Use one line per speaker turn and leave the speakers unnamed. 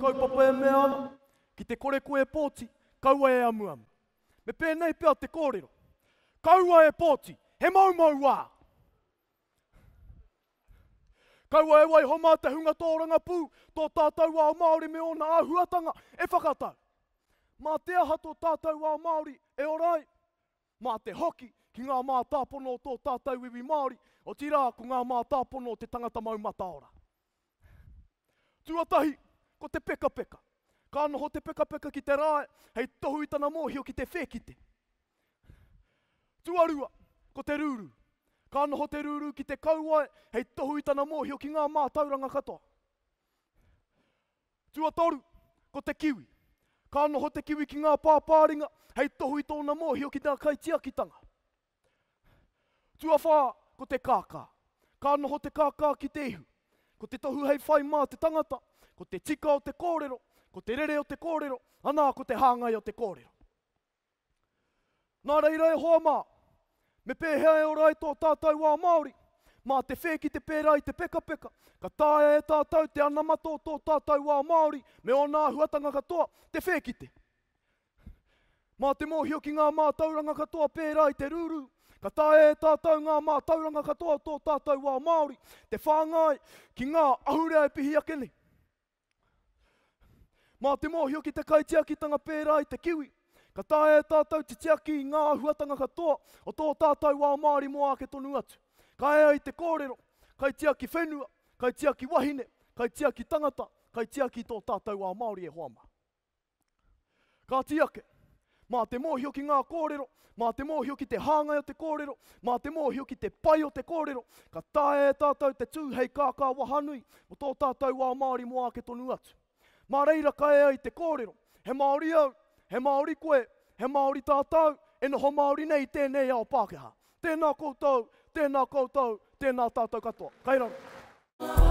kaupapa e mea ana, ki te kore koe pōti, kaua e amu amu. Me pēnei pia te kōrero. Kaua e pōti, he maumau wā. Kaua e wai homa te hunga tōranga pū, tō tātou wā o Māori me ona āhuatanga e whakatau. Mā te aha tō tātou wā o Māori e orai, mā te hoki ki ngā mā tāpono o tō tātou iwi Māori, o tira ko ngā mā tāpono o te tangata maumata ora. Tuatahi, ko te peka peka. Ka noho te peka peka ki te rae, hei tohu i tana mōhio ki te whekite. Tuarua, ko te rūru. Ka noho te rūru ki te kauae, hei tohu i tana mōhio ki ngā mā tauranga katoa. Tuatoru, ko te kiwi. Ka noho te kiwi ki ngā pāpāringa, hei tohu i tōna mōhio ki ngā kaitiakitanga. Tuawhā, ko te kākā. Ka noho te kākā ki te ihu. Ko te tohu hei whai mā te tangata, ko te tika o te kōrero, ko te rere o te kōrero, anā ko te hāngai o te kōrero. Nā reira e hoa mā, me pēhea e orai tō tātou wā Māori, mā te whēki te pērā i te peka peka, ka tāia e tātou te anamato tō tātou wā Māori, me o nā huatanga katoa, te whēkite. Mā te mōhio ki ngā mā tauranga katoa pērā i te rūru, ka tāia e tātou ngā mā tauranga katoa tō tātou wā Māori, te whāngai ki ngā ahurea e pihi ake nei. Mā te mōhio ki te kaitiakitanga pērā i te kiwi, ka tāia e tātou te tiaki i ngā huatanga katoa o tō tātou wā Māori mo ake tonu atu. Ka ea i te kōrero, kaitiaki whenua, kaitiaki wahine, kaitiaki tangata, kaitiaki tō tātou wā Māori e hoama. Ka tiake, mā te mōhio ki ngā kōrero, mā te mōhio ki te hāngai o te kōrero, mā te mōhio ki te pai o te kōrero, ka tāia e tātou te tūhei kākā wahanui o tō tātou wā Māori mo ake tonu atu. Mā reira ka ea i te kōrero, he Māori au, he Māori koe, he Māori tātou, e noho Māori nei tēnei ao Pākehā. Tēnā koutou, tēnā koutou, tēnā tātou katoa. Kai rau.